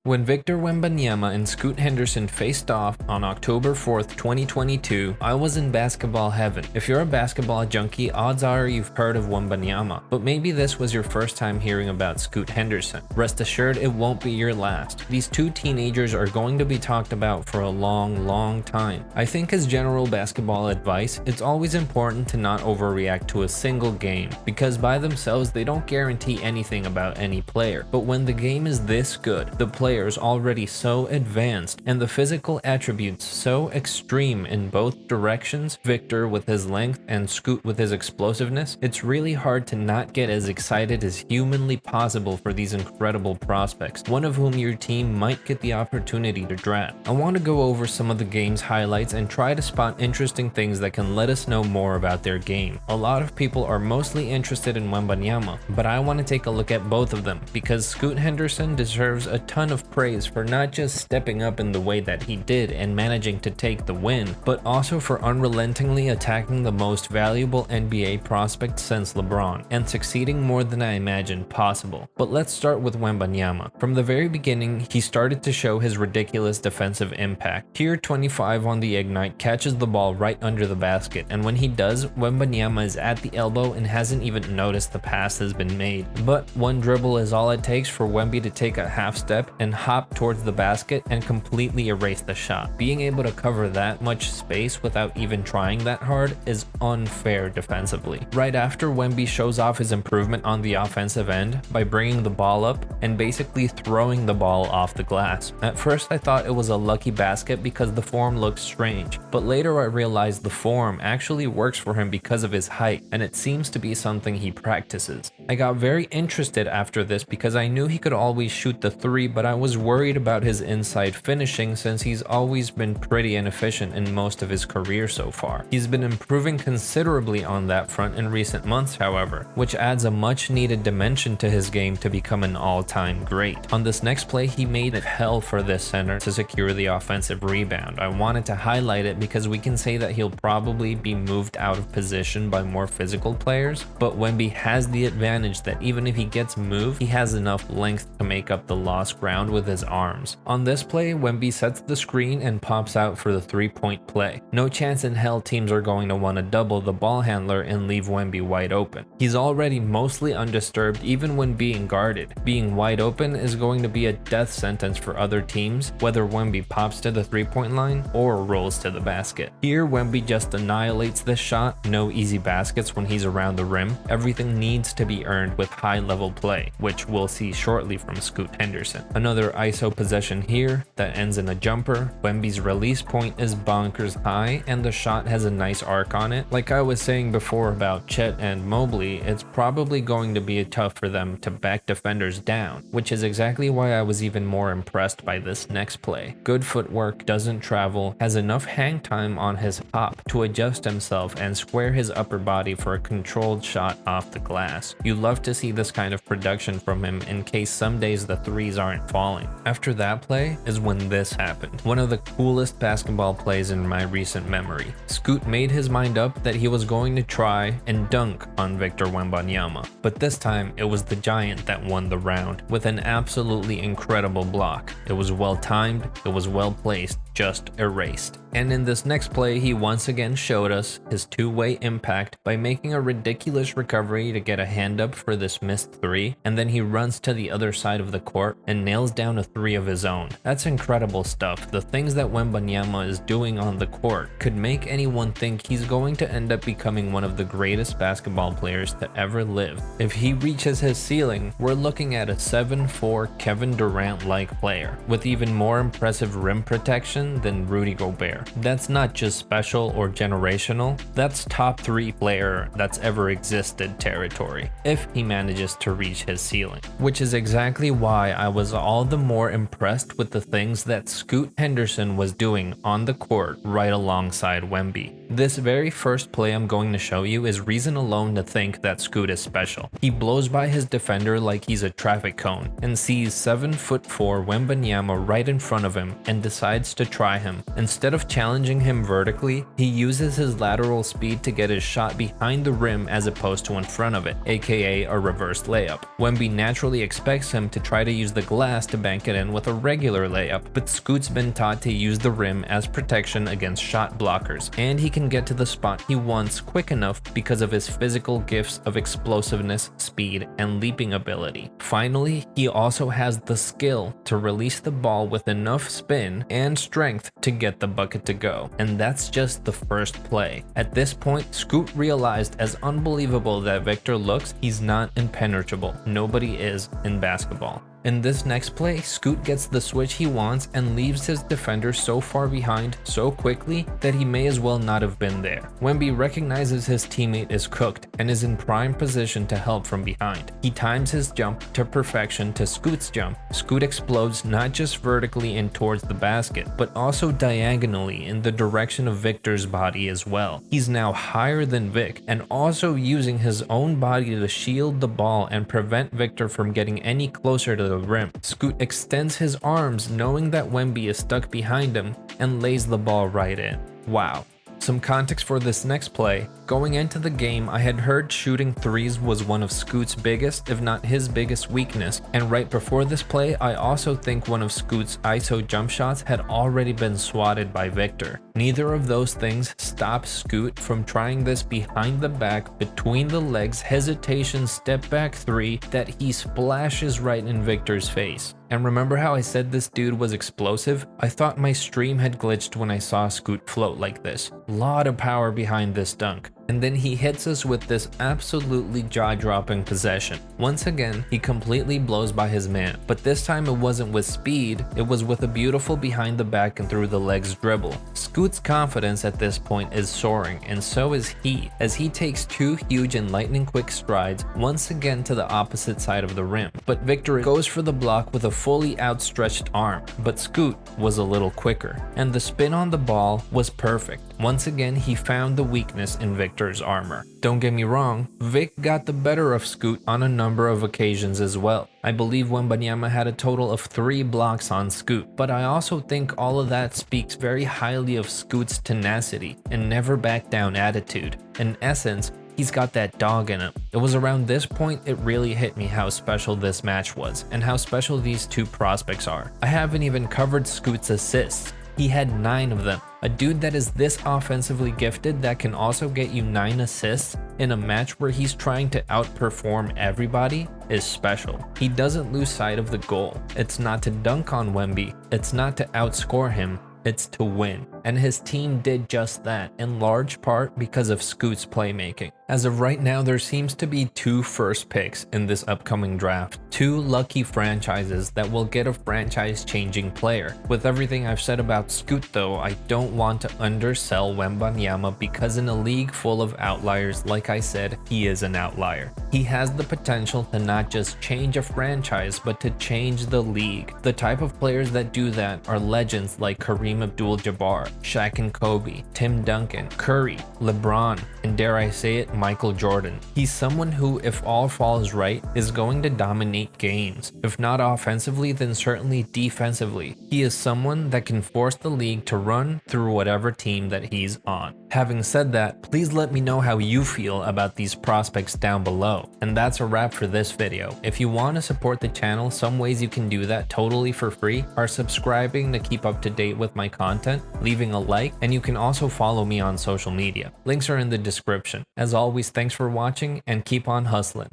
When Victor Wembanyama and Scoot Henderson faced off on October 4th, 2022, I was in basketball heaven. If you're a basketball junkie, odds are you've heard of Wembanyama, but maybe this was your first time hearing about Scoot Henderson. Rest assured, it won't be your last. These two teenagers are going to be talked about for a long time. I think as general basketball advice, it's always important to not overreact to a single game, because by themselves they don't guarantee anything about any player. But when the game is this good, the players already so advanced, and the physical attributes so extreme in both directions, Victor with his length and Scoot with his explosiveness, it's really hard to not get as excited as humanly possible for these incredible prospects, one of whom your team might get the opportunity to draft. I want to go over some of the game's highlights and try to spot interesting things that can let us know more about their game. A lot of people are mostly interested in Wembanyama, but I want to take a look at both of them because Scoot Henderson deserves a ton of praise for not just stepping up in the way that he did and managing to take the win, but also for unrelentingly attacking the most valuable NBA prospect since LeBron, and succeeding more than I imagined possible. But let's start with Wembanyama. From the very beginning, he started to show his ridiculous defensive impact. Here, 25 on the Ignite catches the ball right under the basket, and when he does, Wembanyama is at the elbow and hasn't even noticed the pass has been made. But one dribble is all it takes for Wemby to take a half step and hop towards the basket and completely erase the shot. Being able to cover that much space without even trying that hard is unfair defensively. Right after, Wemby shows off his improvement on the offensive end by bringing the ball up and basically throwing the ball off the glass. At first I thought it was a lucky basket because the form looked strange, but later I realized the form actually works for him because of his height, and it seems to be something he practices. I got very interested after this because I knew he could always shoot the three, but I was worried about his inside finishing since he's always been pretty inefficient in most of his career so far. He's been improving considerably on that front in recent months, however, which adds a much needed dimension to his game to become an all-time great. On this next play, he made it hell for this center to secure the offensive rebound. I wanted to highlight it because we can say that he'll probably be moved out of position by more physical players, but Wemby has the advantage that even if he gets moved, he has enough length to make up the lost ground with his arms. On this play, Wemby sets the screen and pops out for the three-point play. No chance in hell teams are going to want to double the ball handler and leave Wemby wide open. He's already mostly undisturbed even when being guarded. Being wide open is going to be a death sentence for other teams, whether Wemby pops to the three-point line or rolls to the basket. Here, Wemby just annihilates this shot. No easy baskets when he's around the rim. Everything needs to be earned with high-level play, which we'll see shortly from Scoot Henderson. Another ISO possession here that ends in a jumper. Wemby's release point is bonkers high, and the shot has a nice arc on it. Like I was saying before about Chet and Mobley, it's probably going to be tough for them to back defenders down, which is exactly why I was even more impressed by this next play. Good footwork, doesn't travel, has enough hang time on his hop to adjust himself and square his upper body for a controlled shot off the glass. You love to see this kind of production from him in case some days the threes aren't falling. After that play is when this happened. One of the coolest basketball plays in my recent memory. Scoot made his mind up that he was going to try and dunk on Victor Wembanyama, but this time it was the Giant that won the round with an absolutely incredible block. It was well timed, it was well placed, just erased. And in this next play, he once again showed us his two-way impact by making a ridiculous recovery to get a hand up for this missed three, and then he runs to the other side of the court and nails down a three of his own. That's incredible stuff. The things that Wembanyama is doing on the court could make anyone think he's going to end up becoming one of the greatest basketball players to ever live. If he reaches his ceiling, we're looking at a 7'4" Kevin Durant-like player, with even more impressive rim protection than Rudy Gobert. That's not just special or generational, that's top 3 player that's ever existed territory, if he manages to reach his ceiling. Which is exactly why I was all the more impressed with the things that Scoot Henderson was doing on the court right alongside Wemby. This very first play I'm going to show you is reason alone to think that Scoot is special. He blows by his defender like he's a traffic cone and sees 7'4" Wembanyama right in front of him and decides to try him. Instead of challenging him vertically, he uses his lateral speed to get his shot behind the rim as opposed to in front of it, aka a reverse layup. Wemby naturally expects him to try to use the glass to bank it in with a regular layup, but Scoot's been taught to use the rim as protection against shot blockers, and he can get to the spot he wants quick enough because of his physical gifts of explosiveness, speed, and leaping ability. Finally, he also has the skill to release the ball with enough spin and strength to get the bucket to go, and that's just the first play. At this point, Scoot realized, as unbelievable that Victor looks, he's not impenetrable. Nobody is in basketball. In this next play, Scoot gets the switch he wants and leaves his defender so far behind so quickly that he may as well not have been there. Wemby recognizes his teammate is cooked and is in prime position to help from behind. He times his jump to perfection to Scoot's jump. Scoot explodes not just vertically in towards the basket, but also diagonally in the direction of Victor's body as well. He's now higher than Vic and also using his own body to shield the ball and prevent Victor from getting any closer to the rim. Scoot extends his arms knowing that Wemby is stuck behind him and lays the ball right in. Wow. Some context for this next play. Going into the game, I had heard shooting threes was one of Scoot's biggest, if not his biggest weakness, and right before this play, I also think one of Scoot's ISO jump shots had already been swatted by Victor. Neither of those things stopped Scoot from trying this behind the back, between the legs, hesitation step back three that he splashes right in Victor's face. And remember how I said this dude was explosive? I thought my stream had glitched when I saw Scoot float like this. Lot of power behind this dunk. And then he hits us with this absolutely jaw-dropping possession. Once again, he completely blows by his man, but this time it wasn't with speed, it was with a beautiful behind the back and through the legs dribble. Scoot's confidence at this point is soaring, and so is he, as he takes two huge and lightning quick strides once again to the opposite side of the rim. But Victor goes for the block with a fully outstretched arm, but Scoot was a little quicker, and the spin on the ball was perfect. Once again, he found the weakness in Victor's armor. Don't get me wrong, Vic got the better of Scoot on a number of occasions as well. I believe Wembanyama had a total of 3 blocks on Scoot, but I also think all of that speaks very highly of Scoot's tenacity and never back down attitude. In essence, he's got that dog in him. It was around this point it really hit me how special this match was and how special these two prospects are. I haven't even covered Scoot's assists. He had 9 of them. A dude that is this offensively gifted that can also get you 9 assists in a match where he's trying to outperform everybody is special. He doesn't lose sight of the goal. It's not to dunk on Wemby, it's not to outscore him, it's to win. And his team did just that, in large part because of Scoot's playmaking. As of right now, there seems to be 2 first picks in this upcoming draft. 2 lucky franchises that will get a franchise-changing player. With everything I've said about Scoot though, I don't want to undersell Wembanyama because in a league full of outliers, like I said, he is an outlier. He has the potential to not just change a franchise, but to change the league. The type of players that do that are legends like Kareem Abdul-Jabbar, Shaq and Kobe, Tim Duncan, Curry, LeBron, and dare I say it, Michael Jordan. He's someone who, if all falls right, is going to dominate games. If not offensively, then certainly defensively. He is someone that can force the league to run through whatever team that he's on. Having said that, please let me know how you feel about these prospects down below. And that's a wrap for this video. If you want to support the channel, some ways you can do that totally for free are subscribing to keep up to date with my content, leaving a like, and you can also follow me on social media. Links are in the description. As always, thanks for watching and keep on hustling.